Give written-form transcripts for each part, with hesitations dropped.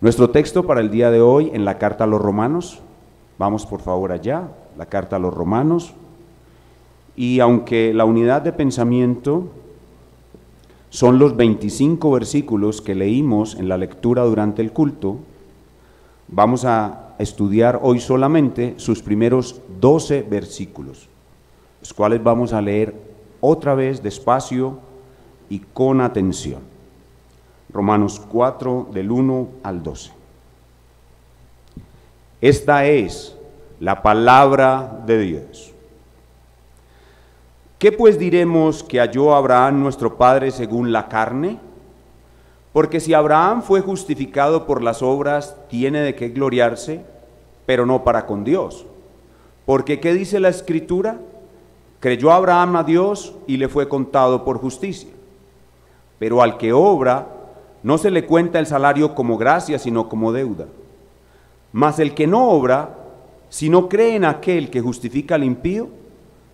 Nuestro texto para el día de hoy en la carta a los Romanos, vamos por favor allá, la carta a los Romanos, y aunque la unidad de pensamiento son los 25 versículos que leímos en la lectura durante el culto, vamos a estudiar hoy solamente sus primeros 12 versículos, los cuales vamos a leer otra vez despacio y con atención. Romanos 4, del 1 al 12. Esta es la palabra de Dios. ¿Qué pues diremos que halló Abraham nuestro padre según la carne? Porque si Abraham fue justificado por las obras, tiene de qué gloriarse, pero no para con Dios. Porque ¿qué dice la Escritura? Creyó Abraham a Dios y le fue contado por justicia. Pero al que obra, no se le cuenta el salario como gracia, sino como deuda. Mas el que no obra, si no cree en aquel que justifica al impío,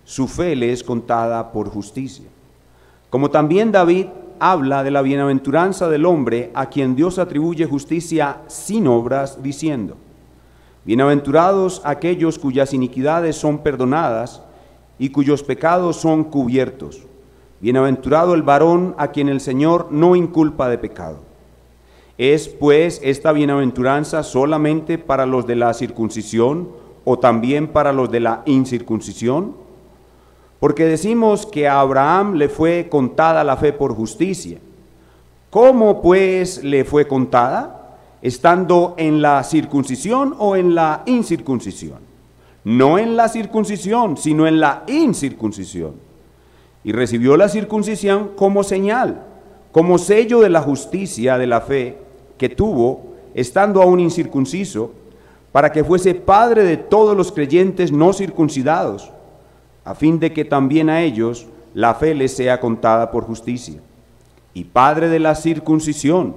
su fe le es contada por justicia. Como también David habla de la bienaventuranza del hombre a quien Dios atribuye justicia sin obras, diciendo: bienaventurados aquellos cuyas iniquidades son perdonadas y cuyos pecados son cubiertos. Bienaventurado el varón a quien el Señor no inculpa de pecado. ¿Es pues esta bienaventuranza solamente para los de la circuncisión o también para los de la incircuncisión? Porque decimos que a Abraham le fue contada la fe por justicia. ¿Cómo pues le fue contada? ¿Estando en la circuncisión o en la incircuncisión? No en la circuncisión, sino en la incircuncisión. Y recibió la circuncisión como señal, como sello de la justicia de la fe que tuvo, estando aún incircunciso, para que fuese padre de todos los creyentes no circuncidados, a fin de que también a ellos la fe les sea contada por justicia. Y padre de la circuncisión,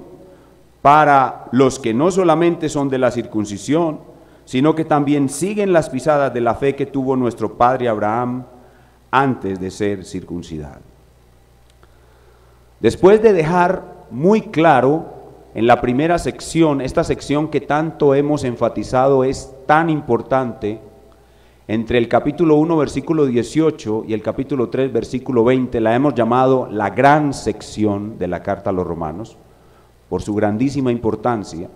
para los que no solamente son de la circuncisión, sino que también siguen las pisadas de la fe que tuvo nuestro padre Abraham, antes de ser circuncidado. Después de dejar muy claro en la primera sección, esta sección que tanto hemos enfatizado es tan importante, entre el capítulo 1 versículo 18 y el capítulo 3 versículo 20, la hemos llamado la gran sección de la carta a los Romanos, por su grandísima importancia.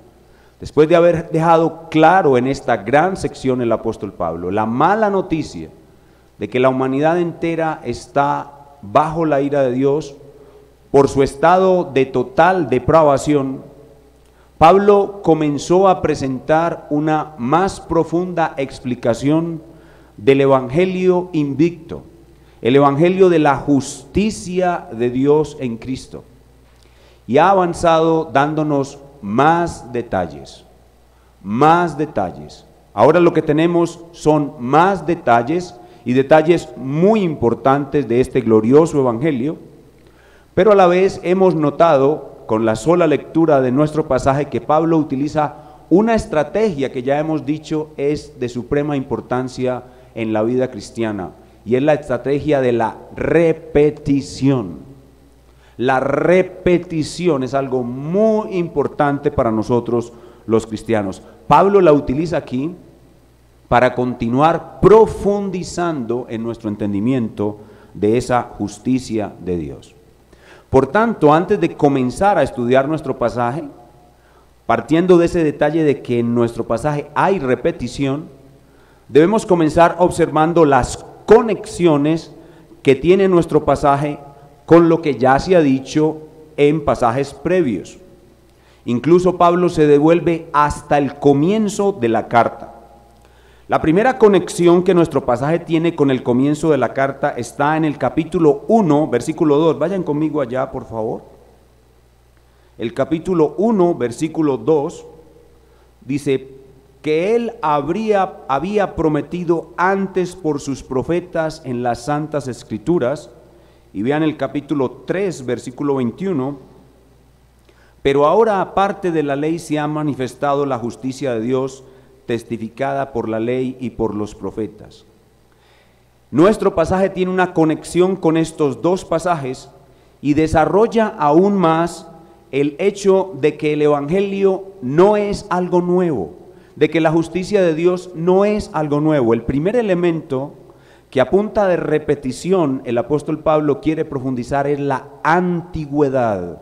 Después de haber dejado claro en esta gran sección el apóstol Pablo la mala noticia de que la humanidad entera está bajo la ira de Dios por su estado de total depravación, Pablo comenzó a presentar una más profunda explicación del evangelio invicto, el evangelio de la justicia de Dios en Cristo, y ha avanzado dándonos más detalles. Ahora lo que tenemos son más detalles, y detalles muy importantes de este glorioso evangelio, pero a la vez hemos notado con la sola lectura de nuestro pasaje que Pablo utiliza una estrategia que ya hemos dicho es de suprema importancia en la vida cristiana, y es la estrategia de la repetición. La repetición es algo muy importante para nosotros los cristianos. Pablo la utiliza aquí para continuar profundizando en nuestro entendimiento de esa justicia de Dios. Por tanto, antes de comenzar a estudiar nuestro pasaje, partiendo de ese detalle de que en nuestro pasaje hay repetición, debemos comenzar observando las conexiones que tiene nuestro pasaje con lo que ya se ha dicho en pasajes previos. Incluso Pablo se devuelve hasta el comienzo de la carta. La primera conexión que nuestro pasaje tiene con el comienzo de la carta está en el capítulo 1, versículo 2. Vayan conmigo allá, por favor. El capítulo 1, versículo 2, dice que él había prometido antes por sus profetas en las santas escrituras. Y vean el capítulo 3, versículo 21. Pero ahora, aparte de la ley, se ha manifestado la justicia de Dios, testificada por la ley y por los profetas. Nuestro pasaje tiene una conexión con estos dos pasajes y desarrolla aún más el hecho de que el Evangelio no es algo nuevo, de que la justicia de Dios no es algo nuevo. El primer elemento que a punta de repetición el apóstol Pablo quiere profundizar es la antigüedad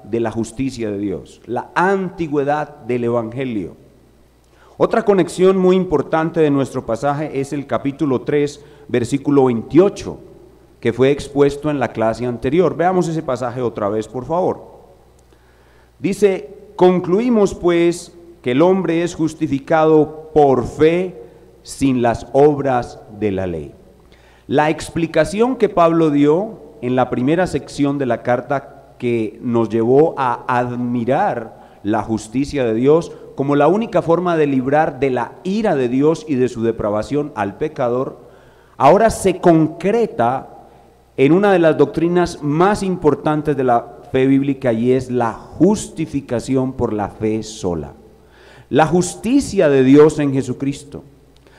de la justicia de Dios, la antigüedad del Evangelio. Otra conexión muy importante de nuestro pasaje es el capítulo 3, versículo 28, que fue expuesto en la clase anterior. Veamos ese pasaje otra vez, por favor. Dice: concluimos pues que el hombre es justificado por fe sin las obras de la ley. La explicación que Pablo dio en la primera sección de la carta, que nos llevó a admirar la justicia de Dios como la única forma de librar de la ira de Dios y de su depravación al pecador, ahora se concreta en una de las doctrinas más importantes de la fe bíblica, y es la justificación por la fe sola. La justicia de Dios en Jesucristo,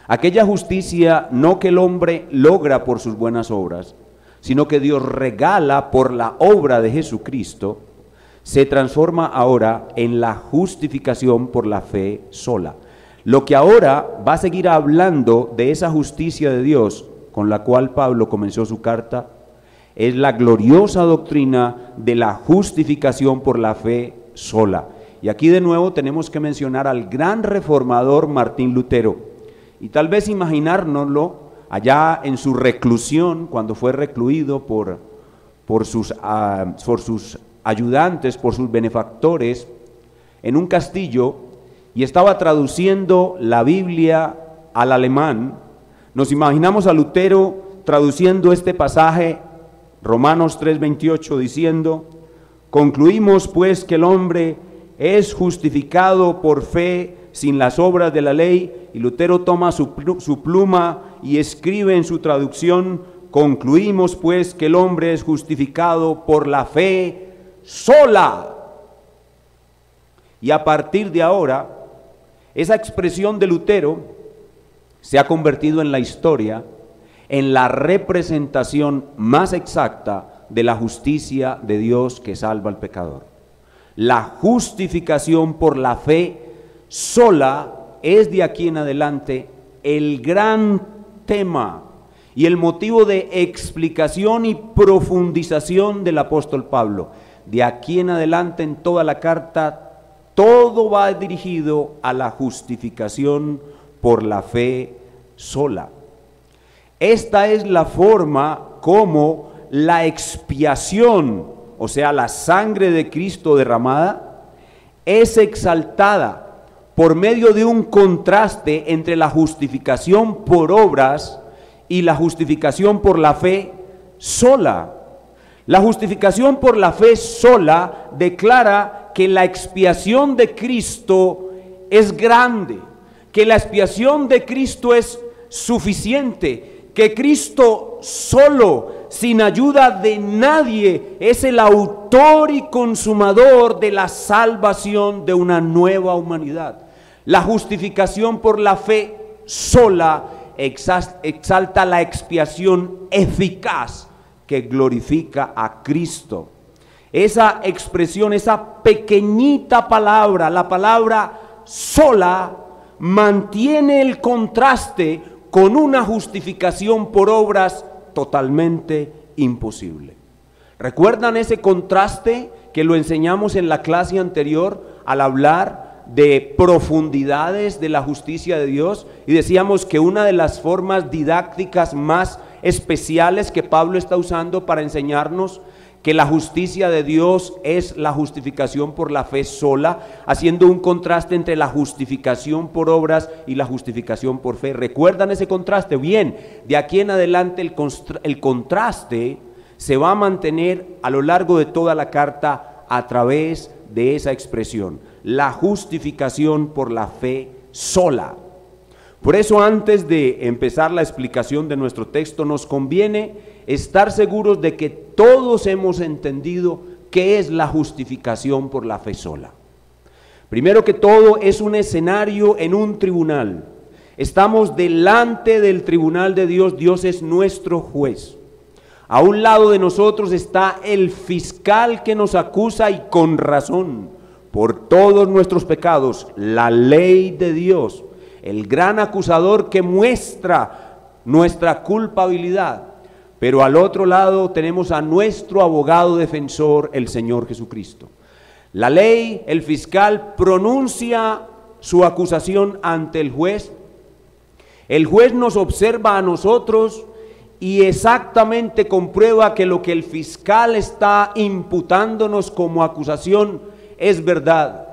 aquella justicia no que el hombre logra por sus buenas obras, sino que Dios regala por la obra de Jesucristo, se transforma ahora en la justificación por la fe sola. Lo que ahora va a seguir hablando de esa justicia de Dios con la cual Pablo comenzó su carta es la gloriosa doctrina de la justificación por la fe sola. Y aquí de nuevo tenemos que mencionar al gran reformador Martín Lutero, y tal vez imaginárnoslo allá en su reclusión, cuando fue recluido por sus ayudantes, por sus benefactores, en un castillo, y estaba traduciendo la Biblia al alemán. Nos imaginamos a Lutero traduciendo este pasaje, Romanos 3:28, diciendo: concluimos pues que el hombre es justificado por fe sin las obras de la ley. Y Lutero toma su pluma y escribe en su traducción: concluimos pues que el hombre es justificado por la fe sola. Y a partir de ahora, esa expresión de Lutero se ha convertido en la historia, en la representación más exacta de la justicia de Dios que salva al pecador. La justificación por la fe sola es de aquí en adelante el gran tema y el motivo de explicación y profundización del apóstol Pablo. De aquí en adelante en toda la carta todo va dirigido a la justificación por la fe sola. Esta es la forma como la expiación, o sea, la sangre de Cristo derramada, es exaltada por medio de un contraste entre la justificación por obras y la justificación por la fe sola. La justificación por la fe sola declara que la expiación de Cristo es grande, que la expiación de Cristo es suficiente, que Cristo solo, sin ayuda de nadie, es el autor y consumador de la salvación de una nueva humanidad. La justificación por la fe sola exalta la expiación eficaz que glorifica a Cristo. Esa expresión, esa pequeñita palabra, la palabra sola, mantiene el contraste con una justificación por obras totalmente imposible. ¿Recuerdan ese contraste que lo enseñamos en la clase anterior al hablar de profundidades de la justicia de Dios? Y decíamos que una de las formas didácticas más especiales que Pablo está usando para enseñarnos que la justicia de Dios es la justificación por la fe sola, haciendo un contraste entre la justificación por obras y la justificación por fe. ¿Recuerdan ese contraste? Bien, de aquí en adelante el contraste se va a mantener a lo largo de toda la carta a través de esa expresión, la justificación por la fe sola. Por eso, antes de empezar la explicación de nuestro texto, nos conviene estar seguros de que todos hemos entendido qué es la justificación por la fe sola. Primero que todo, es un escenario en un tribunal. Estamos delante del tribunal de Dios. Dios es nuestro juez. A un lado de nosotros está el fiscal que nos acusa y con razón por todos nuestros pecados, la ley de Dios, el gran acusador que muestra nuestra culpabilidad. Pero al otro lado tenemos a nuestro abogado defensor, el Señor Jesucristo. La ley, el fiscal pronuncia su acusación ante el juez. El juez nos observa a nosotros y exactamente comprueba que lo que el fiscal está imputándonos como acusación es verdad.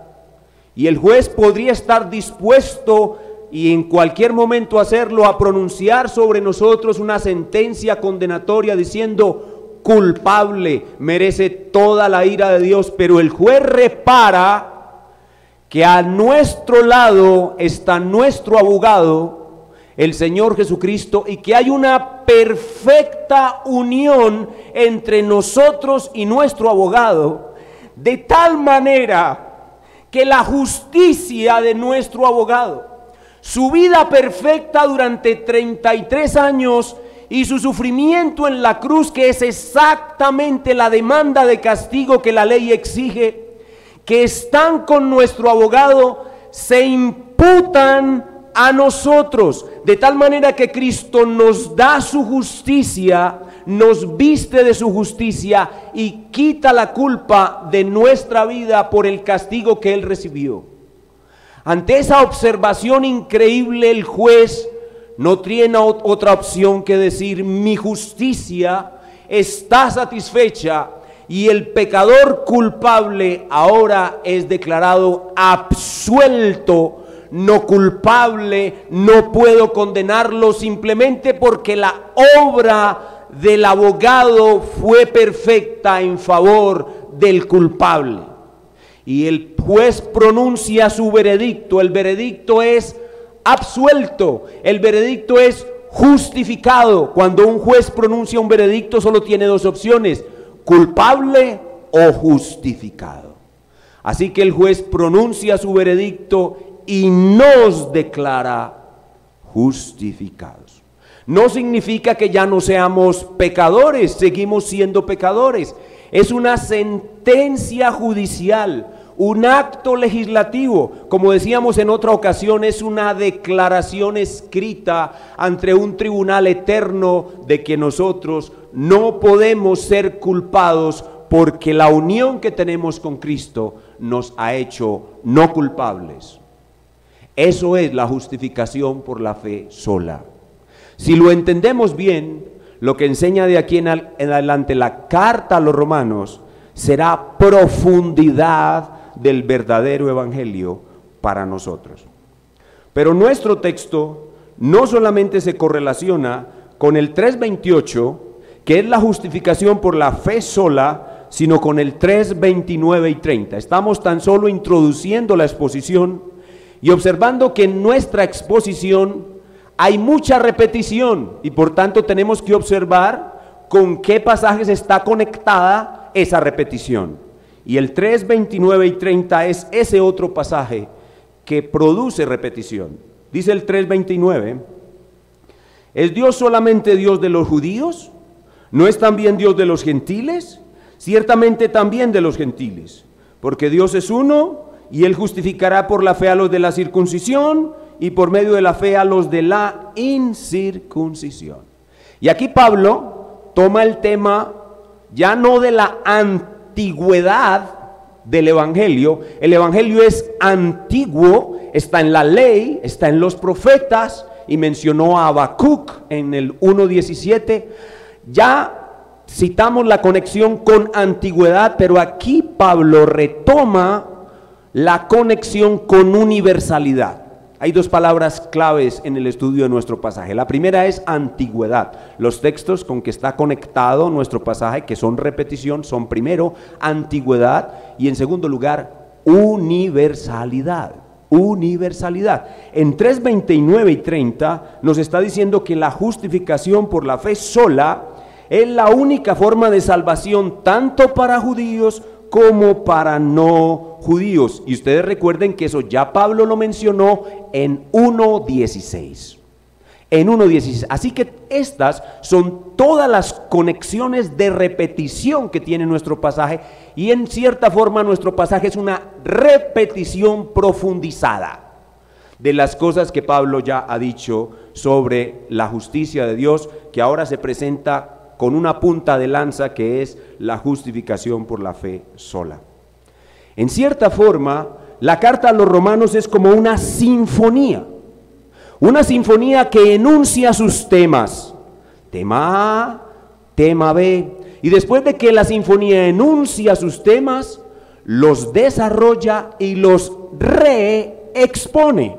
Y el juez podría estar dispuesto y en cualquier momento hacerlo, a pronunciar sobre nosotros una sentencia condenatoria diciendo: culpable, merece toda la ira de Dios. Pero el juez repara que a nuestro lado está nuestro abogado, el Señor Jesucristo, y que hay una perfecta unión entre nosotros y nuestro abogado, de tal manera que la justicia de nuestro abogado, su vida perfecta durante 33 años y su sufrimiento en la cruz, que es exactamente la demanda de castigo que la ley exige, que están con nuestro abogado, se imputan a nosotros, de tal manera que Cristo nos da su justicia, nos viste de su justicia y quita la culpa de nuestra vida por el castigo que Él recibió. Ante esa observación increíble, el juez no tiene otra opción que decir: mi justicia está satisfecha y el pecador culpable ahora es declarado absuelto, no culpable, no puedo condenarlo simplemente porque la obra del abogado fue perfecta en favor del culpable. Y el juez pronuncia su veredicto. El veredicto es absuelto, el veredicto es justificado. Cuando un juez pronuncia un veredicto solo tiene dos opciones: culpable o justificado. Así que el juez pronuncia su veredicto y nos declara justificados. No significa que ya no seamos pecadores, seguimos siendo pecadores. Es una sentencia judicial, un acto legislativo. Como decíamos en otra ocasión, es una declaración escrita ante un tribunal eterno de que nosotros no podemos ser culpados porque la unión que tenemos con Cristo nos ha hecho no culpables. Eso es la justificación por la fe sola. Si lo entendemos bien, lo que enseña de aquí en adelante la carta a los romanos será profundidad del verdadero evangelio para nosotros. Pero nuestro texto no solamente se correlaciona con el 3:28, que es la justificación por la fe sola, sino con el 3:29 y 30. Estamos tan solo introduciendo la exposición y observando que en nuestra exposición hay mucha repetición y por tanto tenemos que observar con qué pasajes está conectada esa repetición. Y el 3:29 y 30 es ese otro pasaje que produce repetición. Dice el 3:29: ¿es Dios solamente Dios de los judíos? ¿No es también Dios de los gentiles? Ciertamente también de los gentiles, porque Dios es uno y Él justificará por la fe a los de la circuncisión y por medio de la fe a los de la incircuncisión. Y aquí Pablo toma el tema ya no de la antigüedad del evangelio. El evangelio es antiguo, está en la ley, está en los profetas, y mencionó a Habacuc en el 1:17. Ya citamos la conexión con antigüedad, pero aquí Pablo retoma la conexión con universalidad. Hay dos palabras claves en el estudio de nuestro pasaje. La primera es antigüedad. Los textos con que está conectado nuestro pasaje, que son repetición, son primero antigüedad y en segundo lugar universalidad. Universalidad. En 3:29 y 30 nos está diciendo que la justificación por la fe sola es la única forma de salvación tanto para judíos como para no judíos. Y ustedes recuerden que eso ya Pablo lo mencionó en 1:16. En 1:16. Así que estas son todas las conexiones de repetición que tiene nuestro pasaje, y en cierta forma nuestro pasaje es una repetición profundizada de las cosas que Pablo ya ha dicho sobre la justicia de Dios, que ahora se presenta con una punta de lanza, que es la justificación por la fe sola. En cierta forma, la carta a los romanos es como una sinfonía que enuncia sus temas, tema A, tema B, y después de que la sinfonía enuncia sus temas, los desarrolla y los reexpone.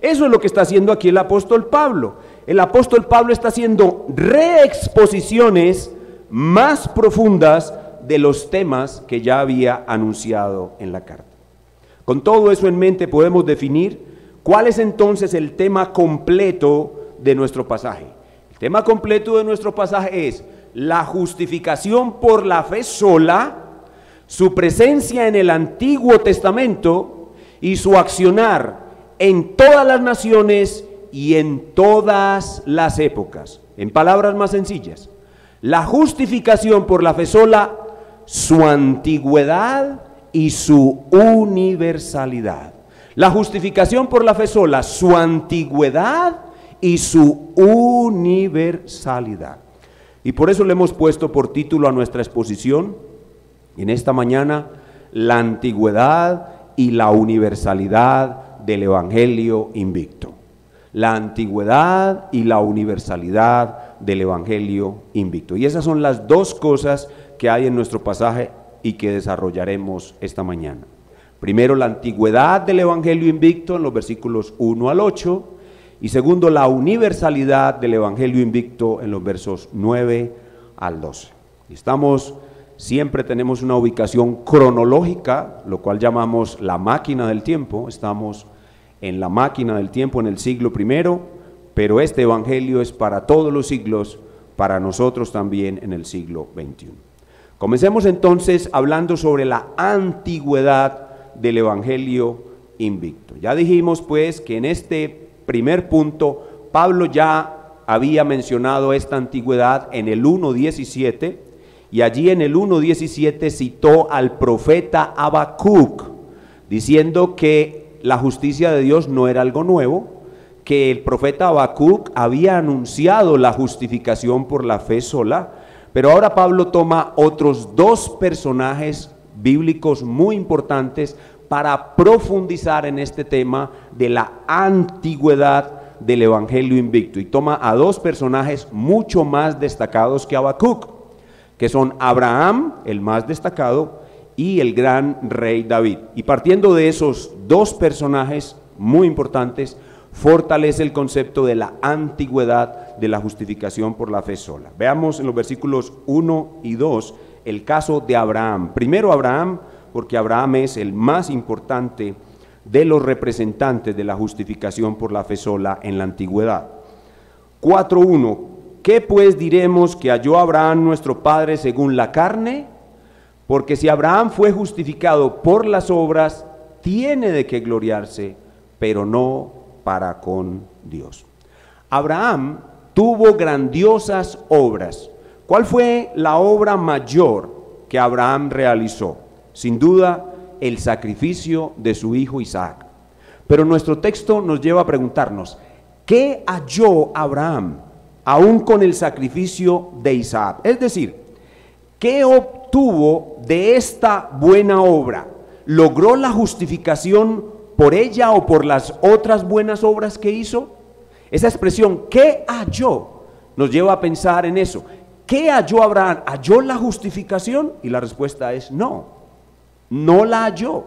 Eso es lo que está haciendo aquí el apóstol Pablo. El apóstol Pablo está haciendo reexposiciones más profundas de los temas que ya había anunciado en la carta. Con todo eso en mente podemos definir cuál es entonces el tema completo de nuestro pasaje. El tema completo de nuestro pasaje es la justificación por la fe sola, su presencia en el Antiguo Testamento y su accionar en todas las naciones y en todas las épocas. En palabras más sencillas, la justificación por la fe sola, su antigüedad y su universalidad. La justificación por la fe sola, su antigüedad y su universalidad. Y por eso le hemos puesto por título a nuestra exposición en esta mañana, la antigüedad y la universalidad del Evangelio invicto. La antigüedad y la universalidad del Evangelio invicto. Y esas son las dos cosas que hay en nuestro pasaje y que desarrollaremos esta mañana. Primero, la antigüedad del Evangelio invicto en los versículos 1 al 8, y segundo, la universalidad del Evangelio invicto en los versos 9 al 12. Siempre tenemos una ubicación cronológica, lo cual llamamos la máquina del tiempo. Estamos en la máquina del tiempo en el siglo I, pero este Evangelio es para todos los siglos, para nosotros también en el siglo XXI. Comencemos entonces hablando sobre la antigüedad del Evangelio invicto. Ya dijimos pues que en este primer punto Pablo ya había mencionado esta antigüedad en el 1:17, y allí en el 1:17 citó al profeta Habacuc, diciendo que la justicia de Dios no era algo nuevo, que el profeta Habacuc había anunciado la justificación por la fe sola. Pero ahora Pablo toma otros dos personajes bíblicos muy importantes para profundizar en este tema de la antigüedad del Evangelio invicto, y toma a dos personajes mucho más destacados que Habacuc, que son Abraham, el más destacado, y el gran rey David. Y partiendo de esos dos personajes muy importantes, fortalece el concepto de la antigüedad de la justificación por la fe sola. Veamos en los versículos 1 y 2 el caso de Abraham. Primero Abraham, porque Abraham es el más importante de los representantes de la justificación por la fe sola en la antigüedad. 4:1. ¿Qué pues diremos que halló Abraham nuestro padre según la carne? Porque si Abraham fue justificado por las obras, tiene de qué gloriarse, pero no para con Dios. Abraham tuvo grandiosas obras. ¿Cuál fue la obra mayor que Abraham realizó? Sin duda, el sacrificio de su hijo Isaac. Pero nuestro texto nos lleva a preguntarnos, ¿qué halló Abraham aún con el sacrificio de Isaac? Es decir, ¿qué obtuvo de esta buena obra? ¿Logró la justificación por ella o por las otras buenas obras que hizo? Esa expresión, ¿qué halló?, nos lleva a pensar en eso. ¿Qué halló Abraham? ¿Halló la justificación? Y la respuesta es no, no la halló.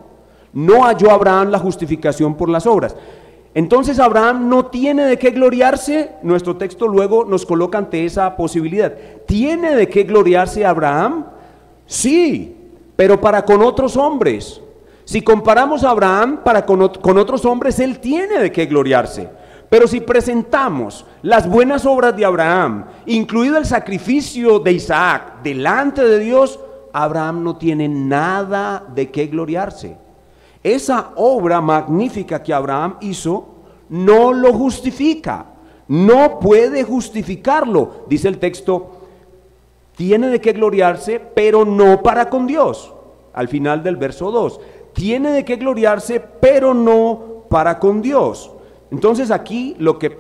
No halló Abraham la justificación por las obras. Entonces Abraham no tiene de qué gloriarse. Nuestro texto luego nos coloca ante esa posibilidad. ¿Tiene de qué gloriarse Abraham? Sí, pero para con otros hombres. Si comparamos a Abraham con otros hombres, él tiene de qué gloriarse. Pero si presentamos las buenas obras de Abraham, incluido el sacrificio de Isaac, delante de Dios, Abraham no tiene nada de qué gloriarse. Esa obra magnífica que Abraham hizo no lo justifica, no puede justificarlo. Dice el texto, tiene de qué gloriarse, pero no para con Dios. Al final del verso 2, tiene de qué gloriarse, pero no para con Dios. Entonces aquí lo que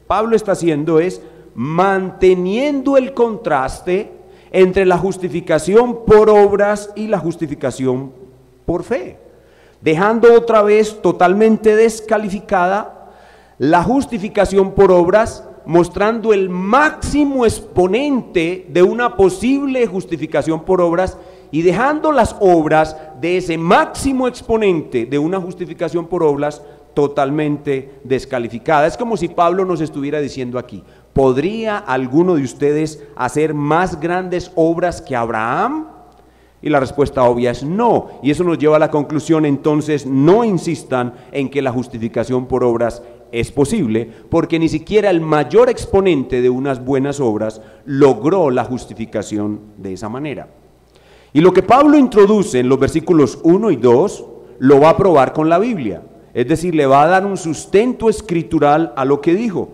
Pablo está haciendo es manteniendo el contraste entre la justificación por obras y la justificación por fe, dejando otra vez totalmente descalificada la justificación por obras, mostrando el máximo exponente de una posible justificación por obras y dejando las obras de ese máximo exponente de una justificación por obras totalmente descalificada. Es como si Pablo nos estuviera diciendo aquí, ¿podría alguno de ustedes hacer más grandes obras que Abraham? Y la respuesta obvia es no, y eso nos lleva a la conclusión, entonces no insistan en que la justificación por obras es posible, porque ni siquiera el mayor exponente de unas buenas obras logró la justificación de esa manera. Y lo que Pablo introduce en los versículos 1 y 2 lo va a probar con la Biblia, es decir, le va a dar un sustento escritural a lo que dijo,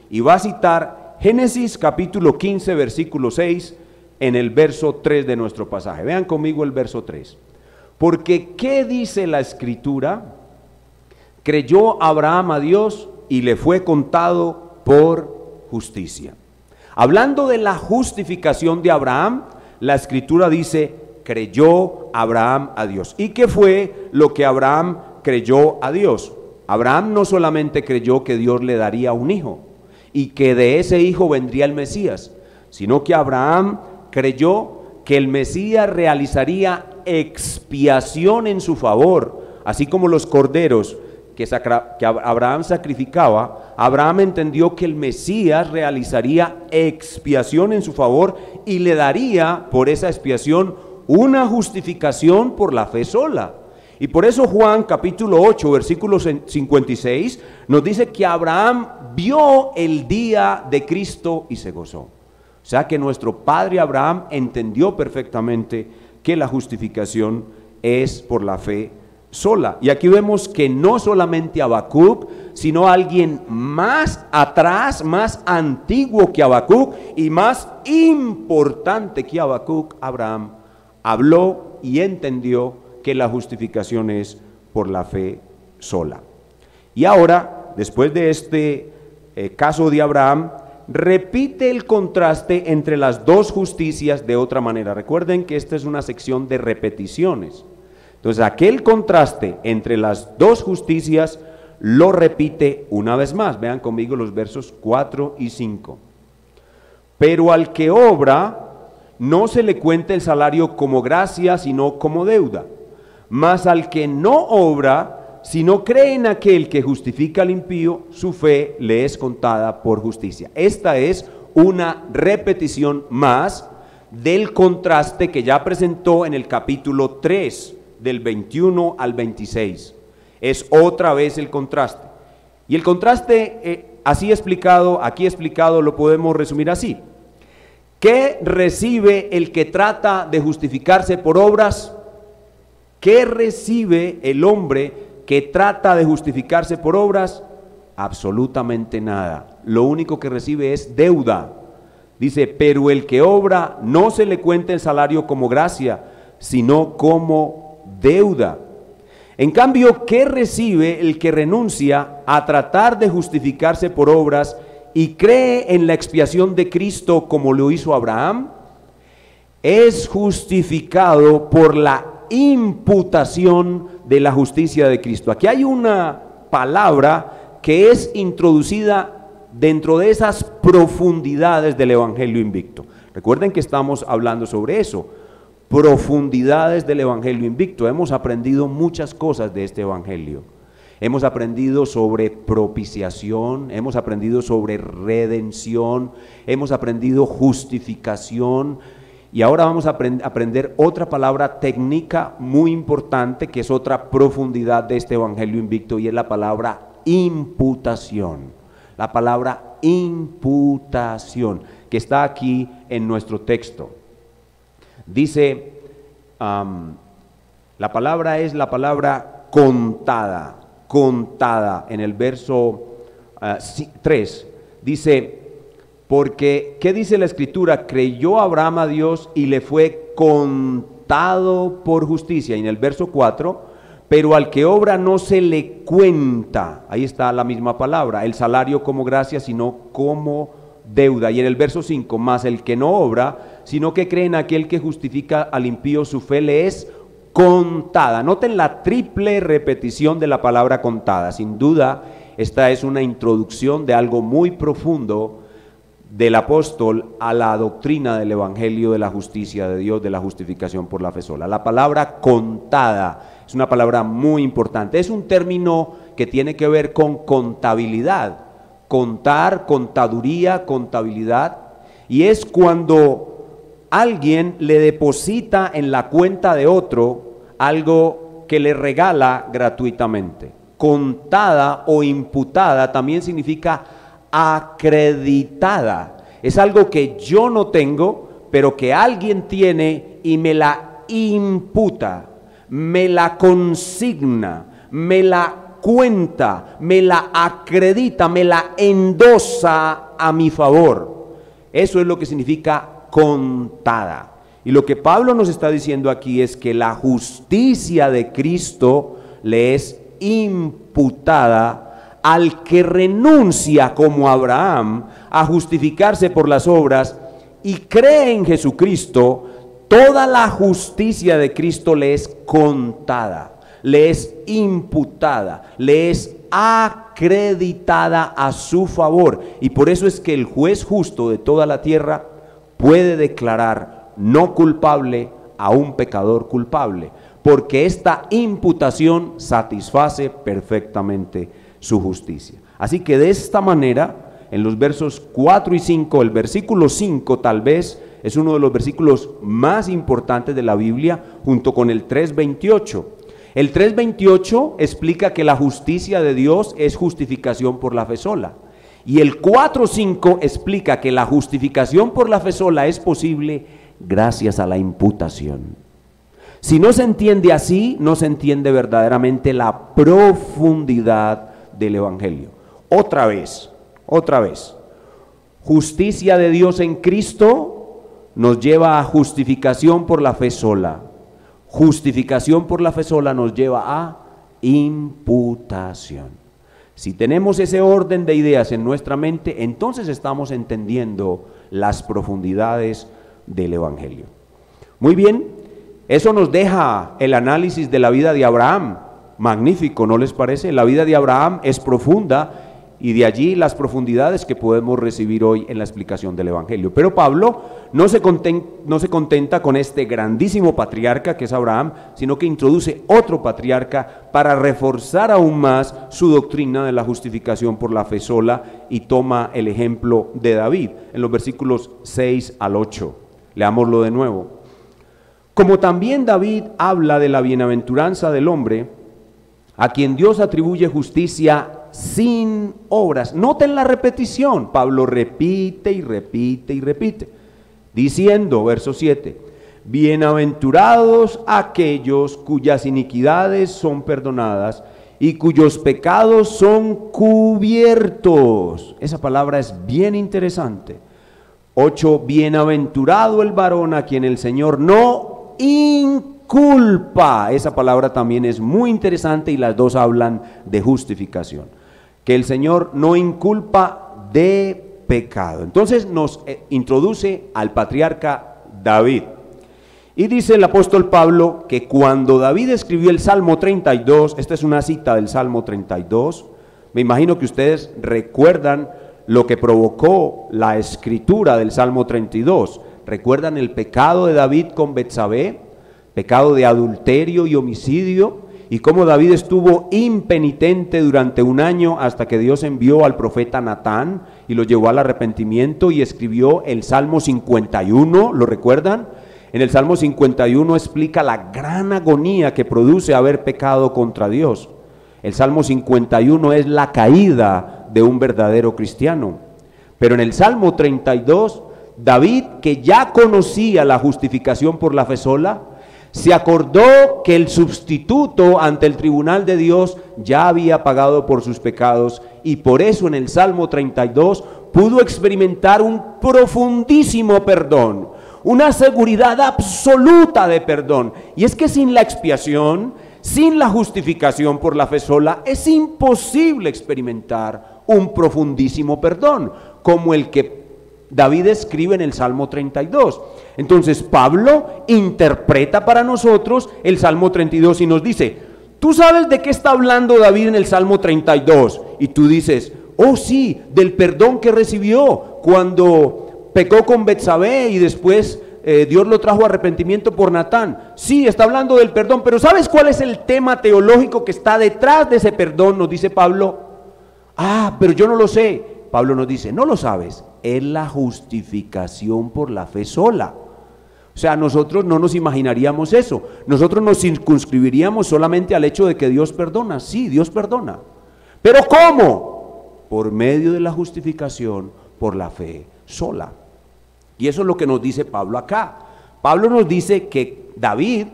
y va a citar Génesis capítulo 15 versículo 6 en el verso 3 de nuestro pasaje. Vean conmigo el verso 3. Porque ¿qué dice la Escritura? Creyó Abraham a Dios y le fue contado por justicia. Hablando de la justificación de Abraham, la Escritura dice, creyó Abraham a Dios. ¿Y qué fue lo que Abraham creyó a Dios? Abraham no solamente creyó que Dios le daría un hijo y que de ese hijo vendría el Mesías, sino que Abraham creyó que el Mesías realizaría expiación en su favor, así como los corderos que Abraham sacrificaba. Abraham entendió que el Mesías realizaría expiación en su favor y le daría por esa expiación una justificación por la fe sola. Y por eso Juan capítulo 8 versículo 56 nos dice que Abraham vio el día de Cristo y se gozó. O sea que nuestro padre Abraham entendió perfectamente que la justificación es por la fe sola. Y aquí vemos que no solamente Habacuc, sino alguien más atrás, más antiguo que Habacuc y más importante que Habacuc, Abraham, habló y entendió que la justificación es por la fe sola. Y ahora, después de este caso de Abraham, repite el contraste entre las dos justicias de otra manera. Recuerden que esta es una sección de repeticiones. Entonces, aquel contraste entre las dos justicias lo repite una vez más. Vean conmigo los versos 4 y 5. Pero al que obra, no se le cuenta el salario como gracia, sino como deuda. Mas al que no obra, si no cree en aquel que justifica al impío, su fe le es contada por justicia. Esta es una repetición más del contraste que ya presentó en el capítulo 3, del 21 al 26. Es otra vez el contraste. Y el contraste así explicado, aquí explicado, lo podemos resumir así. ¿Qué recibe el que trata de justificarse por obras? ¿Qué recibe el hombre que trata de justificarse por obras? Absolutamente nada. Lo único que recibe es deuda. Dice, pero el que obra no se le cuenta el salario como gracia, sino como deuda. En cambio, ¿qué recibe el que renuncia a tratar de justificarse por obras y cree en la expiación de Cristo como lo hizo Abraham? Es justificado por la imputación de la justicia de Cristo. Aquí hay una palabra que es introducida dentro de esas profundidades del Evangelio Invicto. Recuerden que estamos hablando sobre eso, profundidades del Evangelio Invicto. Hemos aprendido muchas cosas de este Evangelio. Hemos aprendido sobre propiciación, hemos aprendido sobre redención, hemos aprendido justificación. Y ahora vamos a aprender otra palabra técnica muy importante, que es otra profundidad de este Evangelio Invicto, y es la palabra imputación. La palabra imputación, que está aquí en nuestro texto. Dice, la palabra es la palabra contada, contada, en el verso 3. Dice, porque, ¿qué dice la Escritura? Creyó Abraham a Dios y le fue contado por justicia. Y en el verso 4, pero al que obra no se le cuenta, ahí está la misma palabra, el salario como gracia, sino como deuda. Y en el verso 5, más el que no obra, sino que cree en aquel que justifica al impío, su fe le es contada. Noten la triple repetición de la palabra contada. Sin duda, esta es una introducción de algo muy profundo del apóstol a la doctrina del evangelio de la justicia de Dios, de la justificación por la fe sola. La palabra contada es una palabra muy importante. Es un término que tiene que ver con contabilidad, contar, contaduría, contabilidad, y es cuando alguien le deposita en la cuenta de otro algo que le regala gratuitamente. Contada o imputada también significa acreditada. Es algo que yo no tengo, pero que alguien tiene y me la imputa, me la consigna, me la cuenta, me la acredita, me la endosa a mi favor. Eso es lo que significa contada. Y lo que Pablo nos está diciendo aquí es que la justicia de Cristo le es imputada al que renuncia como Abraham a justificarse por las obras y cree en Jesucristo. Toda la justicia de Cristo le es contada, le es imputada, le es acreditada a su favor. Y por eso es que el juez justo de toda la tierra puede declarar no culpable a un pecador culpable, porque esta imputación satisface perfectamente su justicia. Así que de esta manera, en los versos 4 y 5, el versículo 5 tal vez es uno de los versículos más importantes de la Biblia, junto con el 3:28. El 3:28 explica que la justicia de Dios es justificación por la fe sola. Y el 4:5 explica que la justificación por la fe sola es posible gracias a la imputación. Si no se entiende así, no se entiende verdaderamente la profundidad del evangelio. Otra vez, justicia de Dios en Cristo nos lleva a justificación por la fe sola. Justificación por la fe sola nos lleva a imputación. Si tenemos ese orden de ideas en nuestra mente, entonces estamos entendiendo las profundidades del evangelio. Muy bien, eso nos deja el análisis de la vida de Abraham. Magnífico, ¿no les parece? La vida de Abraham es profunda y de allí las profundidades que podemos recibir hoy en la explicación del evangelio. Pero Pablo no se contenta con este grandísimo patriarca que es Abraham, sino que introduce otro patriarca para reforzar aún más su doctrina de la justificación por la fe sola, y toma el ejemplo de David en los versículos 6 al 8. Leámoslo de nuevo. Como también David habla de la bienaventuranza del hombre a quien Dios atribuye justicia sin obras. Noten la repetición. Pablo repite y repite y repite, diciendo, verso 7, bienaventurados aquellos cuyas iniquidades son perdonadas y cuyos pecados son cubiertos. Esa palabra es bien interesante. 8, bienaventurado el varón a quien el Señor no inculpa. Esa palabra también es muy interesante y las dos hablan de justificación. Que el Señor no inculpa de pecado. Entonces nos introduce al patriarca David. Y dice el apóstol Pablo que cuando David escribió el Salmo 32, esta es una cita del Salmo 32, me imagino que ustedes recuerdan lo que provocó la escritura del Salmo 32. ¿Recuerdan el pecado de David con Betsabé? Pecado de adulterio y homicidio, y cómo David estuvo impenitente durante un año hasta que Dios envió al profeta Natán y lo llevó al arrepentimiento y escribió el Salmo 51, ¿lo recuerdan? En el Salmo 51 explica la gran agonía que produce haber pecado contra Dios. El Salmo 51 es la caída de un verdadero cristiano. Pero en el Salmo 32, David, que ya conocía la justificación por la fe sola, se acordó que el sustituto ante el tribunal de Dios ya había pagado por sus pecados, y por eso en el Salmo 32 pudo experimentar un profundísimo perdón, una seguridad absoluta de perdón. Y es que sin la expiación, sin la justificación por la fe sola, es imposible experimentar un profundísimo perdón, como el que David escribe en el Salmo 32. Entonces Pablo interpreta para nosotros el Salmo 32 y nos dice: ¿tú sabes de qué está hablando David en el Salmo 32? Y tú dices: oh sí, del perdón que recibió cuando pecó con Betsabé y después Dios lo trajo a arrepentimiento por Natán. Sí, está hablando del perdón, pero ¿sabes cuál es el tema teológico que está detrás de ese perdón? Nos dice Pablo. Ah, pero yo no lo sé. Pablo nos dice: no lo sabes, es la justificación por la fe sola. O sea, nosotros no nos imaginaríamos eso. Nosotros nos circunscribiríamos solamente al hecho de que Dios perdona. Sí, Dios perdona. ¿Pero cómo? Por medio de la justificación por la fe sola. Y eso es lo que nos dice Pablo acá. Pablo nos dice que David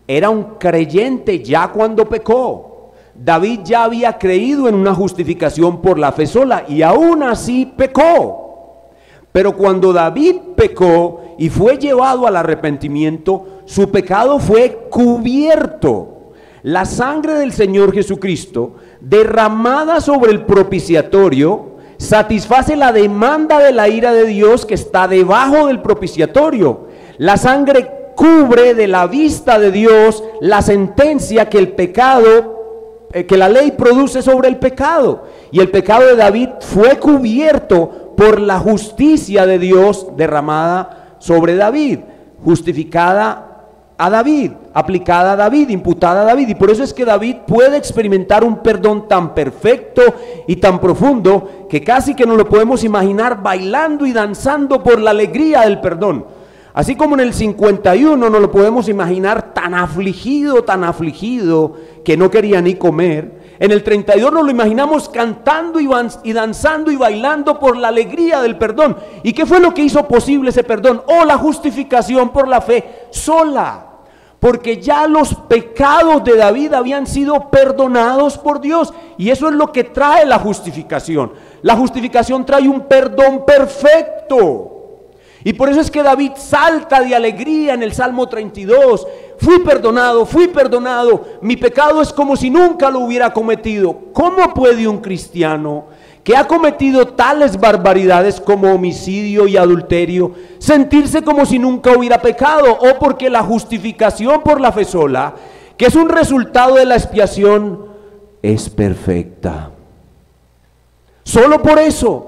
era un creyente ya cuando pecó. David ya había creído en una justificación por la fe sola y aún así pecó. Pero cuando David pecó y fue llevado al arrepentimiento, su pecado fue cubierto. La sangre del Señor Jesucristo, derramada sobre el propiciatorio, satisface la demanda de la ira de Dios que está debajo del propiciatorio. La sangre cubre de la vista de Dios la sentencia que el pecado, que la ley produce sobre el pecado. Y el pecado de David fue cubierto por la justicia de Dios derramada sobre David, justificada a David, aplicada a David, imputada a David. Y por eso es que David puede experimentar un perdón tan perfecto y tan profundo que casi que no lo podemos imaginar bailando y danzando por la alegría del perdón. Así como en el 51 no lo podemos imaginar tan afligido que no quería ni comer. En el 32 nos lo imaginamos cantando y danzando y bailando por la alegría del perdón. ¿Y qué fue lo que hizo posible ese perdón? Oh, la justificación por la fe sola. Porque ya los pecados de David habían sido perdonados por Dios. Y eso es lo que trae la justificación. La justificación trae un perdón perfecto. Y por eso es que David salta de alegría en el Salmo 32. Fui perdonado, mi pecado es como si nunca lo hubiera cometido. ¿Cómo puede un cristiano que ha cometido tales barbaridades como homicidio y adulterio sentirse como si nunca hubiera pecado? O porque la justificación por la fe sola, que es un resultado de la expiación, es perfecta. Solo por eso.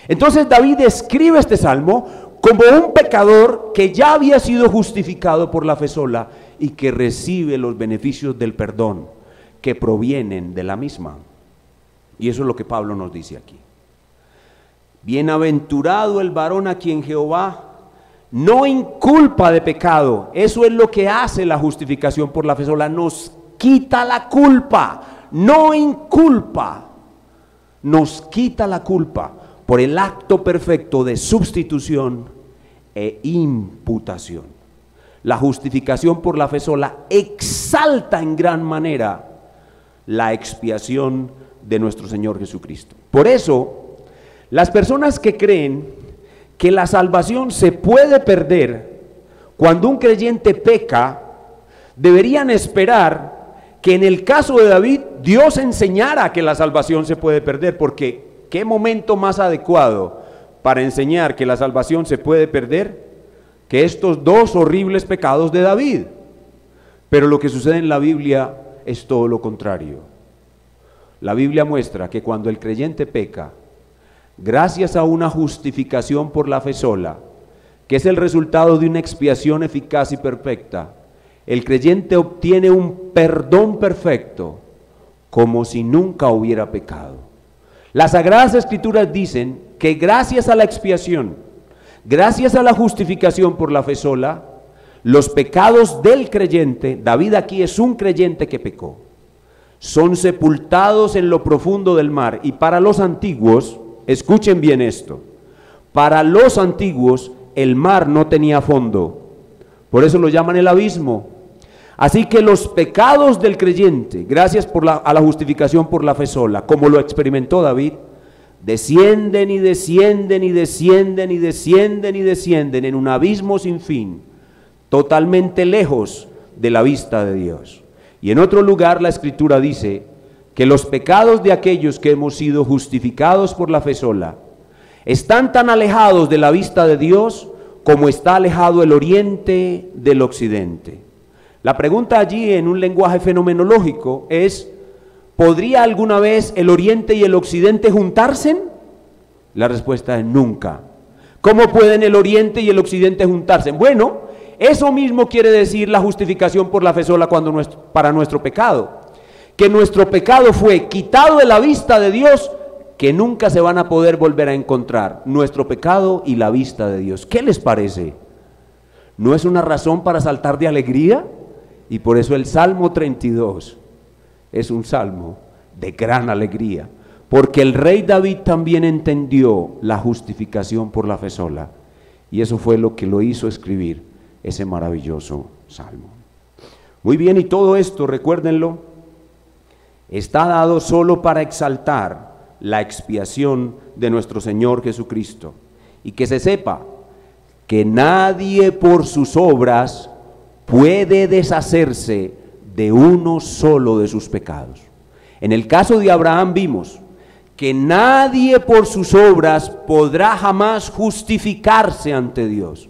Entonces David escribe este salmo como un pecador que ya había sido justificado por la fe sola y que recibe los beneficios del perdón que provienen de la misma. Y eso es lo que Pablo nos dice aquí. Bienaventurado el varón a quien Jehová no inculpa de pecado. Eso es lo que hace la justificación por la fe sola. Nos quita la culpa, no inculpa, nos quita la culpa por el acto perfecto de sustitución e imputación. La justificación por la fe sola exalta en gran manera la expiación de nuestro Señor Jesucristo. Por eso, las personas que creen que la salvación se puede perder cuando un creyente peca, deberían esperar que en el caso de David, Dios enseñara que la salvación se puede perder, porque ¿qué momento más adecuado para enseñar que la salvación se puede perder que estos dos horribles pecados de David? Pero lo que sucede en la Biblia es todo lo contrario. La Biblia muestra que cuando el creyente peca, gracias a una justificación por la fe sola, que es el resultado de una expiación eficaz y perfecta, el creyente obtiene un perdón perfecto, como si nunca hubiera pecado. Las Sagradas Escrituras dicen que gracias a la expiación, gracias a la justificación por la fe sola, los pecados del creyente, David aquí es un creyente que pecó, son sepultados en lo profundo del mar. Y para los antiguos, escuchen bien esto, para los antiguos el mar no tenía fondo, por eso lo llaman el abismo. Así que los pecados del creyente, gracias a la justificación por la fe sola, como lo experimentó David, descienden y descienden y descienden y descienden y descienden en un abismo sin fin, totalmente lejos de la vista de Dios. Y en otro lugar la Escritura dice que los pecados de aquellos que hemos sido justificados por la fe sola están tan alejados de la vista de Dios como está alejado el oriente del occidente. La pregunta allí en un lenguaje fenomenológico es: ¿podría alguna vez el oriente y el occidente juntarse? La respuesta es nunca. ¿Cómo pueden el oriente y el occidente juntarse? Bueno, eso mismo quiere decir la justificación por la fe sola para nuestro pecado. Que nuestro pecado fue quitado de la vista de Dios, que nunca se van a poder volver a encontrar. Nuestro pecado y la vista de Dios. ¿Qué les parece? ¿No es una razón para saltar de alegría? Y por eso el Salmo 32 es un salmo de gran alegría, porque el rey David también entendió la justificación por la fe sola, y eso fue lo que lo hizo escribir ese maravilloso salmo. Muy bien, y todo esto, recuérdenlo, está dado solo para exaltar la expiación de nuestro Señor Jesucristo, y que se sepa que nadie por sus obras puede deshacerse de uno solo de sus pecados. En el caso de Abraham vimos que nadie por sus obras podrá jamás justificarse ante Dios.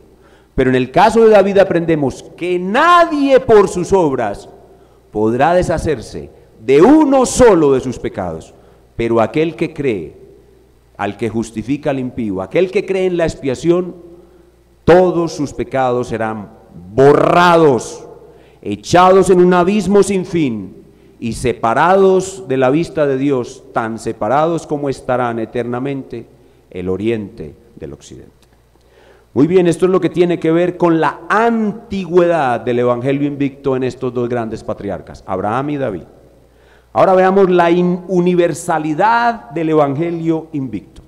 Pero en el caso de David aprendemos que nadie por sus obras podrá deshacerse de uno solo de sus pecados. Pero aquel que cree, al que justifica al impío, aquel que cree en la expiación, todos sus pecados serán borrados, echados en un abismo sin fin y separados de la vista de Dios, tan separados como estarán eternamente el oriente del occidente. Muy bien, esto es lo que tiene que ver con la antigüedad del Evangelio invicto en estos dos grandes patriarcas, Abraham y David. Ahora veamos la universalidad del Evangelio invicto.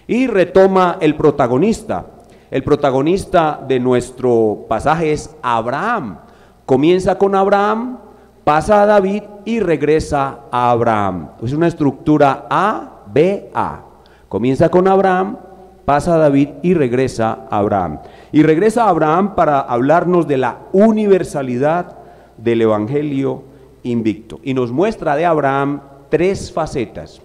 Y retoma el protagonista. El protagonista de nuestro pasaje es Abraham. Comienza con Abraham, pasa a David y regresa a Abraham. Es una estructura A, B, A. Comienza con Abraham, pasa a David y regresa a Abraham. Y regresa a Abraham para hablarnos de la universalidad del Evangelio invicto. Y nos muestra de Abraham tres facetas.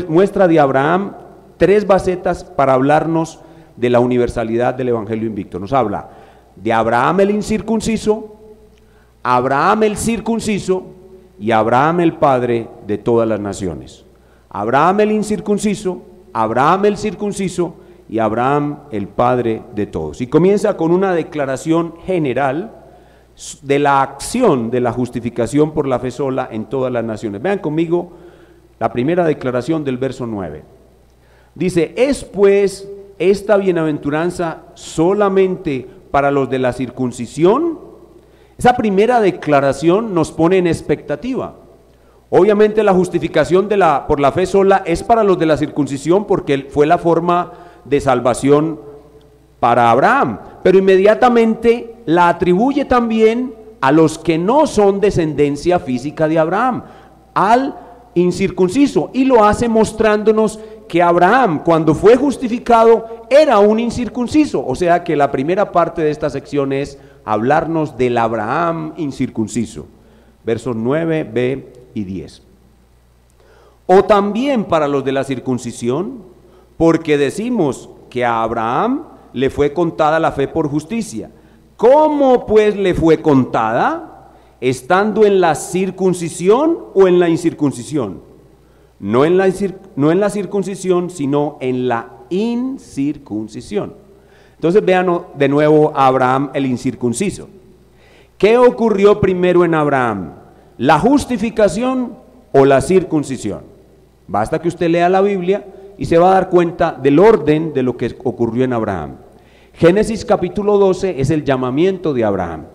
Muestra de Abraham tres facetas para hablarnos de la universalidad del Evangelio invicto. Nos habla de Abraham el incircunciso, Abraham el circunciso y Abraham el padre de todas las naciones. Abraham el incircunciso, Abraham el circunciso y Abraham el padre de todos. Y comienza con una declaración general de la acción de la justificación por la fe sola en todas las naciones. Vean conmigo la primera declaración del verso 9. Dice: es pues esta bienaventuranza solamente para los de la circuncisión. Esa primera declaración nos pone en expectativa. Obviamente la justificación por la fe sola es para los de la circuncisión, porque fue la forma de salvación para Abraham, pero inmediatamente la atribuye también a los que no son descendencia física de Abraham, al incircunciso, y lo hace mostrándonos que Abraham, cuando fue justificado, era un incircunciso. O sea que la primera parte de esta sección es hablarnos del Abraham incircunciso, versos 9, B y 10. O también para los de la circuncisión, porque decimos que a Abraham le fue contada la fe por justicia. ¿Cómo pues le fue contada? ¿Estando en la circuncisión o en la incircuncisión? No en la circuncisión, sino en la incircuncisión. Entonces vean de nuevo a Abraham el incircunciso. ¿Qué ocurrió primero en Abraham? ¿La justificación o la circuncisión? Basta que usted lea la Biblia y se va a dar cuenta del orden de lo que ocurrió en Abraham. Génesis capítulo 12 es el llamamiento de Abraham.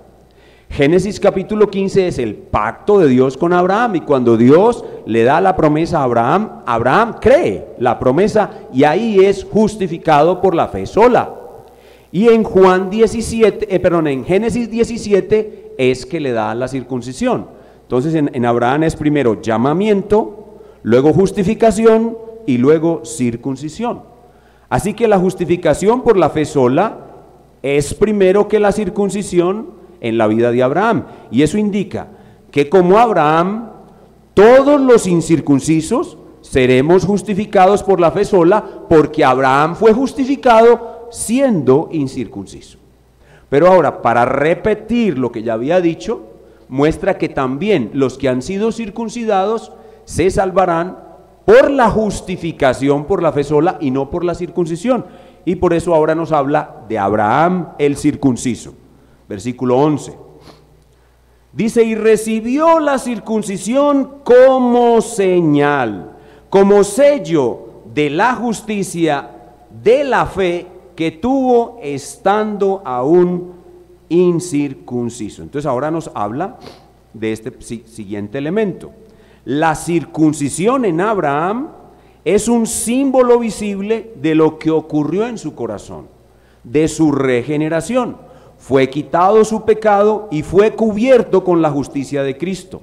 Génesis capítulo 15 es el pacto de Dios con Abraham, y cuando Dios le da la promesa a Abraham, Abraham cree la promesa y ahí es justificado por la fe sola. Y en Génesis 17 es que le da la circuncisión. Entonces en Abraham es primero llamamiento, luego justificación y luego circuncisión. Así que la justificación por la fe sola es primero que la circuncisión en la vida de Abraham. Y eso indica que como Abraham, todos los incircuncisos seremos justificados por la fe sola, porque Abraham fue justificado siendo incircunciso. Pero ahora, para repetir lo que ya había dicho, muestra que también los que han sido circuncidados se salvarán por la justificación por la fe sola y no por la circuncisión. Y por eso ahora nos habla de Abraham el circunciso. Versículo 11. Dice, y recibió la circuncisión como señal, como sello de la justicia, de la fe que tuvo estando aún incircunciso. Entonces ahora nos habla de este siguiente elemento. La circuncisión en Abraham es un símbolo visible de lo que ocurrió en su corazón, de su regeneración. Fue quitado su pecado y fue cubierto con la justicia de Cristo.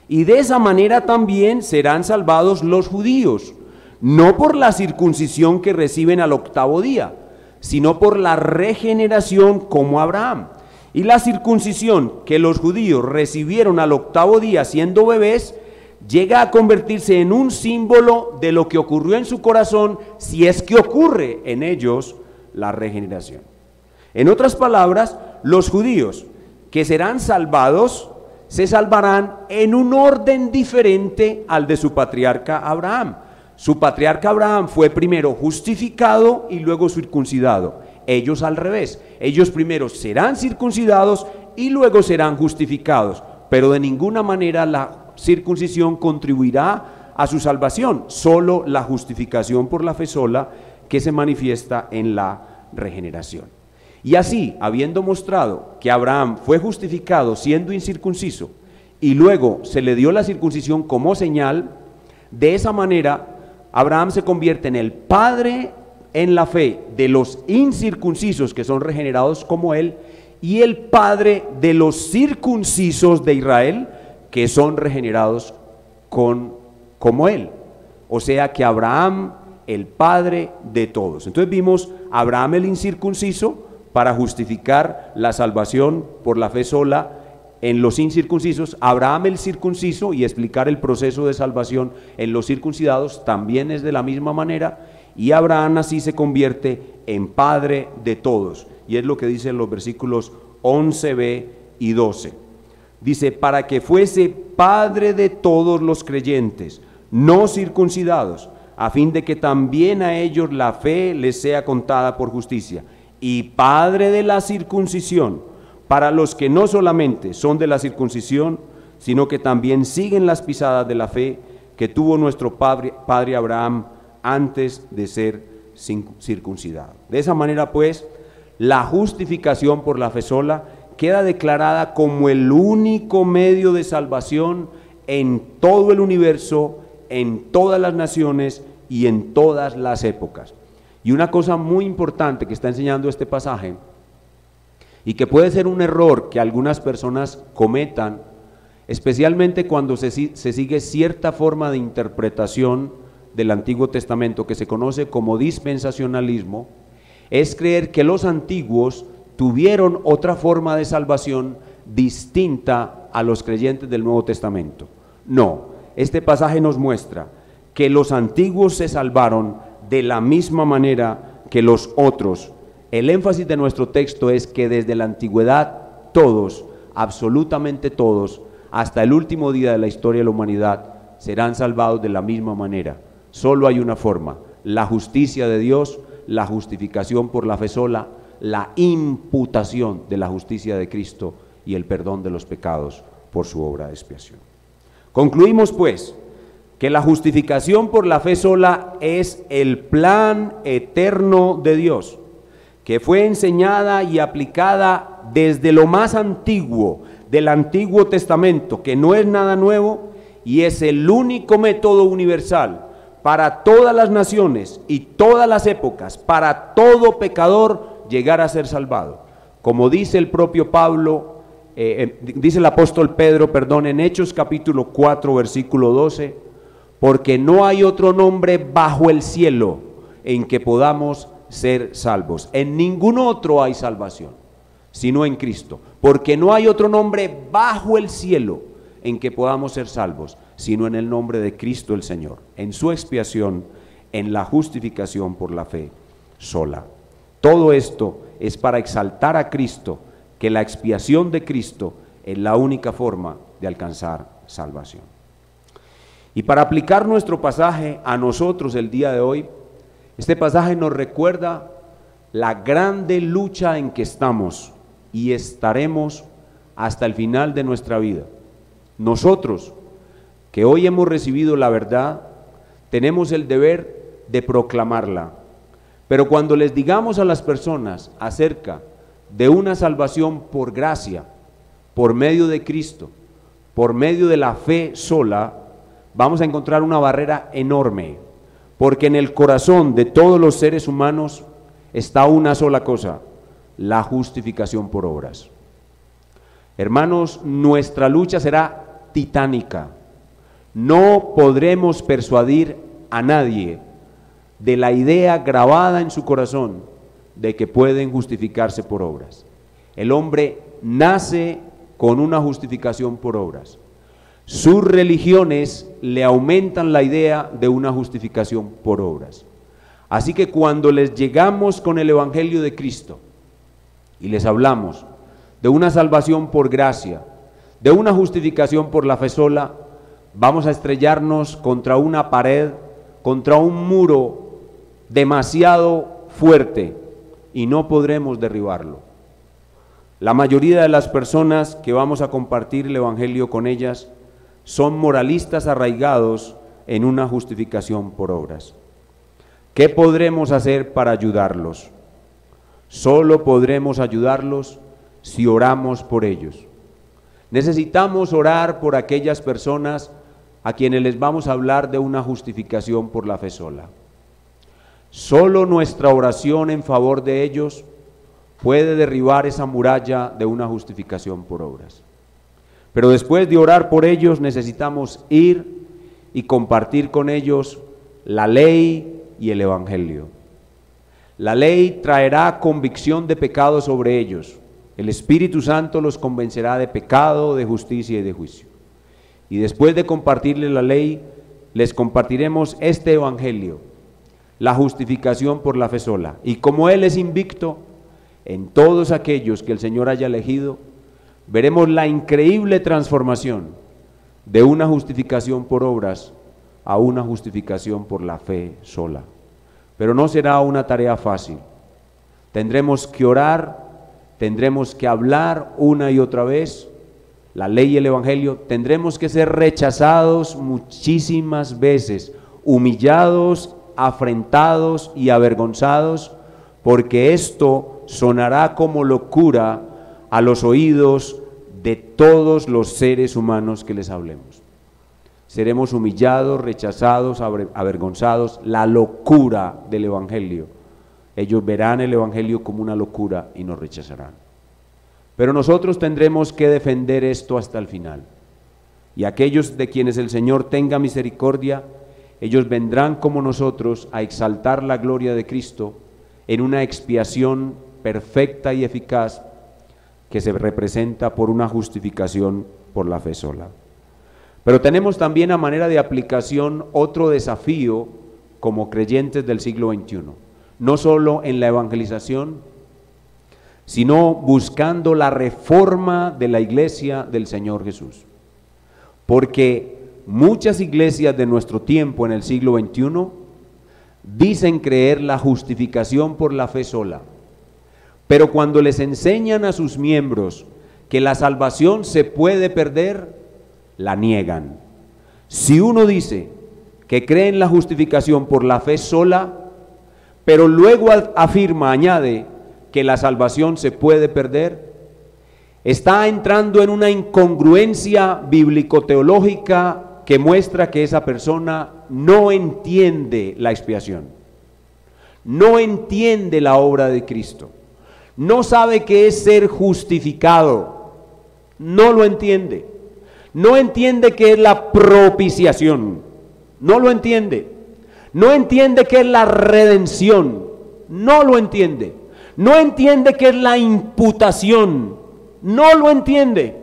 Y de esa manera también serán salvados los judíos, no por la circuncisión que reciben al octavo día, sino por la regeneración como Abraham. Y la circuncisión que los judíos recibieron al octavo día siendo bebés, llega a convertirse en un símbolo de lo que ocurrió en su corazón, si es que ocurre en ellos la regeneración. En otras palabras, los judíos que serán salvados, se salvarán en un orden diferente al de su patriarca Abraham. Su patriarca Abraham fue primero justificado y luego circuncidado. Ellos al revés, ellos primero serán circuncidados y luego serán justificados, pero de ninguna manera la circuncisión contribuirá a su salvación, solo la justificación por la fe sola que se manifiesta en la regeneración. Y así, habiendo mostrado que Abraham fue justificado siendo incircunciso y luego se le dio la circuncisión como señal, de esa manera Abraham se convierte en el padre en la fe de los incircuncisos que son regenerados como él y el padre de los circuncisos de Israel que son regenerados como él. O sea que Abraham, el padre de todos. Entonces vimos Abraham el incircunciso para justificar la salvación por la fe sola en los incircuncisos, Abraham el circunciso y explicar el proceso de salvación en los circuncidados también es de la misma manera, y Abraham así se convierte en padre de todos, y es lo que dicen los versículos 11b y 12. Dice, para que fuese padre de todos los creyentes, no circuncidados, a fin de que también a ellos la fe les sea contada por justicia, y padre de la circuncisión, para los que no solamente son de la circuncisión, sino que también siguen las pisadas de la fe que tuvo nuestro padre Abraham antes de ser circuncidado. De esa manera, pues, la justificación por la fe sola queda declarada como el único medio de salvación en todo el universo, en todas las naciones y en todas las épocas. Y una cosa muy importante que está enseñando este pasaje, y que puede ser un error que algunas personas cometan, especialmente cuando se sigue cierta forma de interpretación del Antiguo Testamento que se conoce como dispensacionalismo, es creer que los antiguos tuvieron otra forma de salvación distinta a los creyentes del Nuevo Testamento. No, este pasaje nos muestra que los antiguos se salvaron de la misma manera que los otros. El énfasis de nuestro texto es que desde la antigüedad todos, absolutamente todos, hasta el último día de la historia de la humanidad, serán salvados de la misma manera. Solo hay una forma: la justicia de Dios, la justificación por la fe sola, la imputación de la justicia de Cristo y el perdón de los pecados por su obra de expiación. Concluimos pues que la justificación por la fe sola es el plan eterno de Dios, que fue enseñada y aplicada desde lo más antiguo del Antiguo Testamento, que no es nada nuevo y es el único método universal para todas las naciones y todas las épocas, para todo pecador llegar a ser salvado. Como dice el propio Pablo, dice el apóstol Pedro, en Hechos capítulo 4, versículo 12, porque no hay otro nombre bajo el cielo en que podamos ser salvos. En ningún otro hay salvación, sino en Cristo, porque no hay otro nombre bajo el cielo en que podamos ser salvos, sino en el nombre de Cristo el Señor, en su expiación, en la justificación por la fe sola. Todo esto es para exaltar a Cristo, que la expiación de Cristo es la única forma de alcanzar salvación. Y para aplicar nuestro pasaje a nosotros el día de hoy, este pasaje nos recuerda la grande lucha en que estamos y estaremos hasta el final de nuestra vida. Nosotros, que hoy hemos recibido la verdad, tenemos el deber de proclamarla. Pero cuando les digamos a las personas acerca de una salvación por gracia, por medio de Cristo, por medio de la fe sola, vamos a encontrar una barrera enorme, porque en el corazón de todos los seres humanos está una sola cosa: la justificación por obras. Hermanos, nuestra lucha será titánica. No podremos persuadir a nadie de la idea grabada en su corazón de que pueden justificarse por obras. El hombre nace con una justificación por obras. Sus religiones le aumentan la idea de una justificación por obras. Así que cuando les llegamos con el Evangelio de Cristo y les hablamos de una salvación por gracia, de una justificación por la fe sola, vamos a estrellarnos contra una pared, contra un muro demasiado fuerte, y no podremos derribarlo. La mayoría de las personas que vamos a compartir el Evangelio con ellas son moralistas arraigados en una justificación por obras. ¿Qué podremos hacer para ayudarlos? Solo podremos ayudarlos si oramos por ellos. Necesitamos orar por aquellas personas a quienes les vamos a hablar de una justificación por la fe sola. Solo nuestra oración en favor de ellos puede derribar esa muralla de una justificación por obras. Pero después de orar por ellos, necesitamos ir y compartir con ellos la ley y el Evangelio. La ley traerá convicción de pecado sobre ellos. El Espíritu Santo los convencerá de pecado, de justicia y de juicio. Y después de compartirles la ley, les compartiremos este Evangelio, la justificación por la fe sola. Y como Él es invicto en todos aquellos que el Señor haya elegido, veremos la increíble transformación de una justificación por obras a una justificación por la fe sola. Pero no será una tarea fácil. Tendremos que orar, tendremos que hablar una y otra vez la ley y el Evangelio, tendremos que ser rechazados muchísimas veces, humillados, afrentados y avergonzados, porque esto sonará como locura a los oídos de todos los seres humanos que les hablemos. Seremos humillados, rechazados, avergonzados, la locura del Evangelio. Ellos verán el Evangelio como una locura y nos rechazarán. Pero nosotros tendremos que defender esto hasta el final. Y aquellos de quienes el Señor tenga misericordia, ellos vendrán como nosotros a exaltar la gloria de Cristo en una expiación perfecta y eficaz que se representa por una justificación por la fe sola. Pero tenemos también a manera de aplicación otro desafío como creyentes del siglo XXI, no solo en la evangelización, sino buscando la reforma de la iglesia del Señor Jesús. Porque muchas iglesias de nuestro tiempo en el siglo XXI dicen creer la justificación por la fe sola, pero cuando les enseñan a sus miembros que la salvación se puede perder, la niegan. Si uno dice que cree en la justificación por la fe sola, pero luego afirma, añade, que la salvación se puede perder, está entrando en una incongruencia bíblico-teológica que muestra que esa persona no entiende la expiación, no entiende la obra de Cristo, no sabe qué es ser justificado, no lo entiende, no entiende qué es la propiciación, no lo entiende. No entiende qué es la redención, no lo entiende. No entiende qué es la imputación, no lo entiende.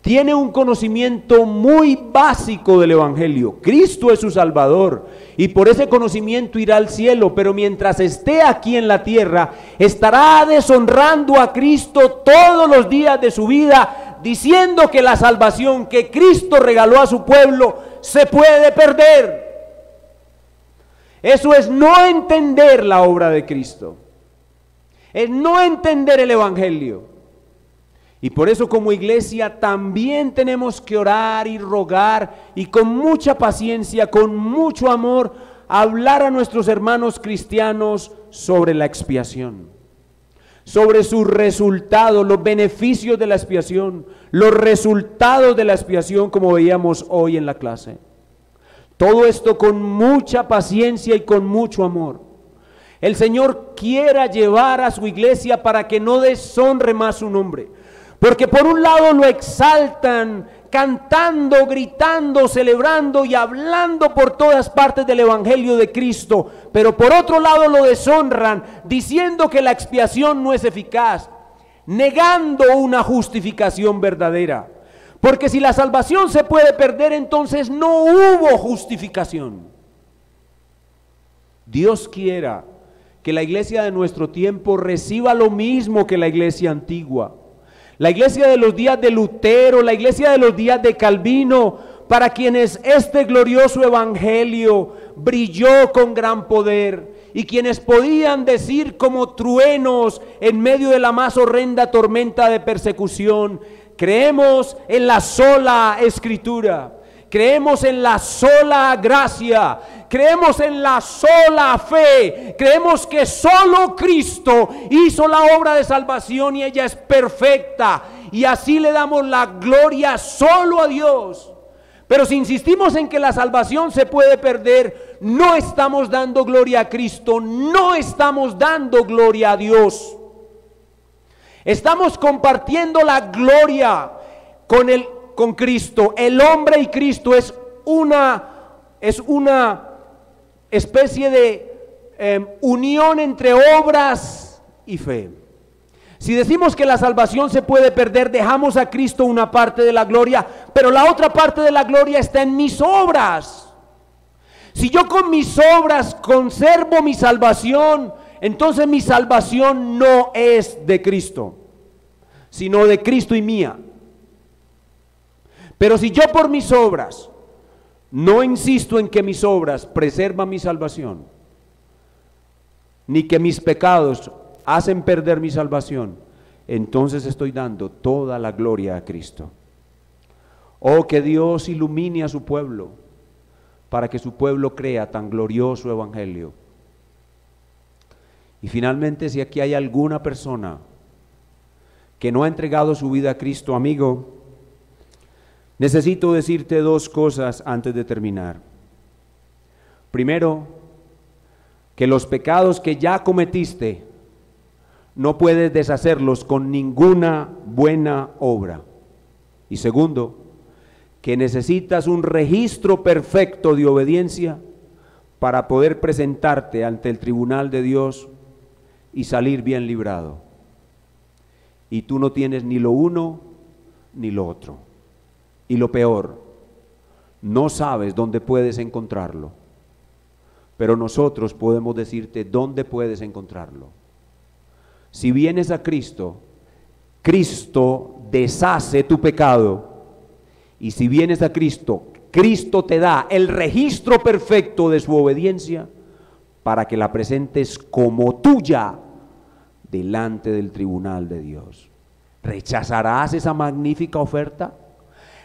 Tiene un conocimiento muy básico del Evangelio. Cristo es su Salvador y por ese conocimiento irá al cielo, pero mientras esté aquí en la tierra, estará deshonrando a Cristo todos los días de su vida, diciendo que la salvación que Cristo regaló a su pueblo se puede perder. Eso es no entender la obra de Cristo, es no entender el Evangelio. Y por eso como iglesia también tenemos que orar y rogar y con mucha paciencia, con mucho amor, hablar a nuestros hermanos cristianos sobre la expiación, sobre sus resultados, los beneficios de la expiación, los resultados de la expiación como veíamos hoy en la clase. Todo esto con mucha paciencia y con mucho amor. El Señor quiera llevar a su iglesia para que no deshonre más su nombre. Porque por un lado lo exaltan, cantando, gritando, celebrando y hablando por todas partes del Evangelio de Cristo. Pero por otro lado lo deshonran, diciendo que la expiación no es eficaz, negando una justificación verdadera. Porque si la salvación se puede perder, entonces no hubo justificación. Dios quiera que la iglesia de nuestro tiempo reciba lo mismo que la iglesia antigua. La iglesia de los días de Lutero, la iglesia de los días de Calvino, para quienes este glorioso evangelio brilló con gran poder y quienes podían decir como truenos en medio de la más horrenda tormenta de persecución: creemos en la sola Escritura, creemos en la sola gracia, creemos en la sola fe, creemos que solo Cristo hizo la obra de salvación y ella es perfecta, y así le damos la gloria solo a Dios. Pero si insistimos en que la salvación se puede perder, no estamos dando gloria a Cristo, no estamos dando gloria a Dios. Estamos compartiendo la gloria con Cristo. El hombre y Cristo es una especie de unión entre obras y fe. Si decimos que la salvación se puede perder, dejamos a Cristo una parte de la gloria, pero la otra parte de la gloria está en mis obras. Si yo con mis obras conservo mi salvación, entonces mi salvación no es de Cristo, sino de Cristo y mía. Pero si yo por mis obras no insisto en que mis obras preservan mi salvación, ni que mis pecados hacen perder mi salvación, entonces estoy dando toda la gloria a Cristo. Oh, que Dios ilumine a su pueblo para que su pueblo crea tan glorioso evangelio. Y finalmente, si aquí hay alguna persona que no ha entregado su vida a Cristo, amigo, necesito decirte dos cosas antes de terminar. Primero, que los pecados que ya cometiste no puedes deshacerlos con ninguna buena obra. Y segundo, que necesitas un registro perfecto de obediencia para poder presentarte ante el tribunal de Dios y salir bien librado. Y tú no tienes ni lo uno ni lo otro. Y lo peor, no sabes dónde puedes encontrarlo, pero nosotros podemos decirte dónde puedes encontrarlo. Si vienes a Cristo, Cristo deshace tu pecado, y si vienes a Cristo, Cristo te da el registro perfecto de su obediencia para que la presentes como tuya delante del tribunal de Dios. ¿Rechazarás esa magnífica oferta?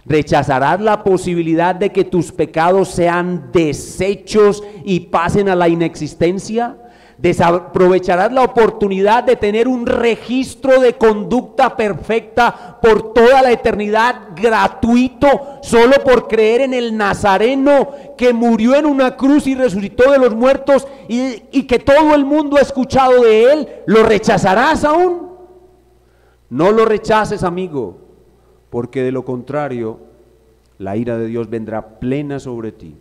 ¿Rechazarás la posibilidad de que tus pecados sean deshechos y pasen a la inexistencia? ¿Desaprovecharás la oportunidad de tener un registro de conducta perfecta por toda la eternidad, gratuito, solo por creer en el Nazareno que murió en una cruz y resucitó de los muertos y que todo el mundo ha escuchado de él? ¿Lo rechazarás aún? No lo rechaces, amigo, porque de lo contrario, la ira de Dios vendrá plena sobre ti.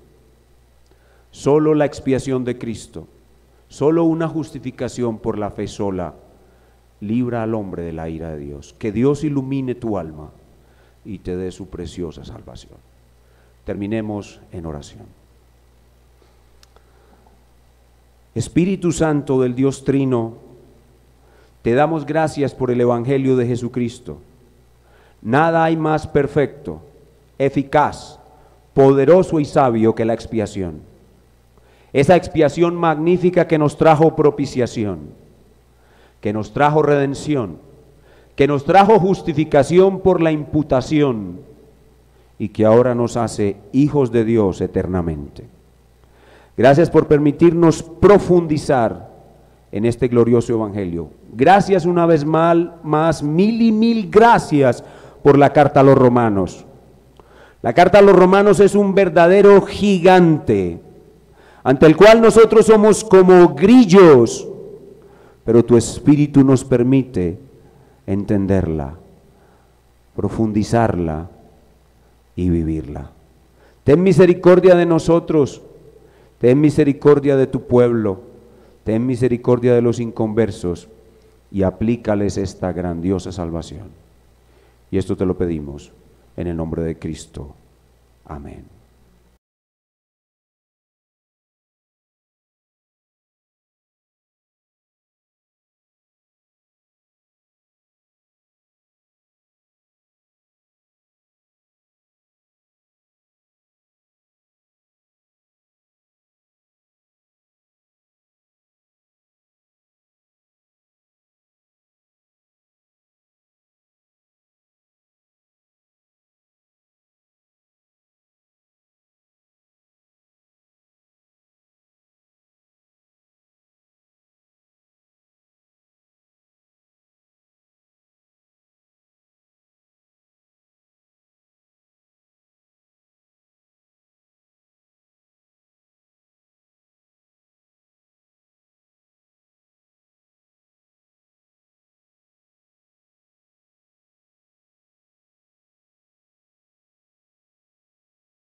Solo la expiación de Cristo, solo una justificación por la fe sola, libra al hombre de la ira de Dios. Que Dios ilumine tu alma y te dé su preciosa salvación. Terminemos en oración. Espíritu Santo del Dios Trino, te damos gracias por el Evangelio de Jesucristo. Nada hay más perfecto, eficaz, poderoso y sabio que la expiación. Esa expiación magnífica que nos trajo propiciación, que nos trajo redención, que nos trajo justificación por la imputación y que ahora nos hace hijos de Dios eternamente. Gracias por permitirnos profundizar en este glorioso Evangelio. Gracias una vez más, mil y mil gracias por la carta a los Romanos. La carta a los Romanos es un verdadero gigante, ante el cual nosotros somos como grillos, pero tu Espíritu nos permite entenderla, profundizarla y vivirla. Ten misericordia de nosotros, ten misericordia de tu pueblo, ten misericordia de los inconversos y aplícales esta grandiosa salvación. Y esto te lo pedimos en el nombre de Cristo. Amén.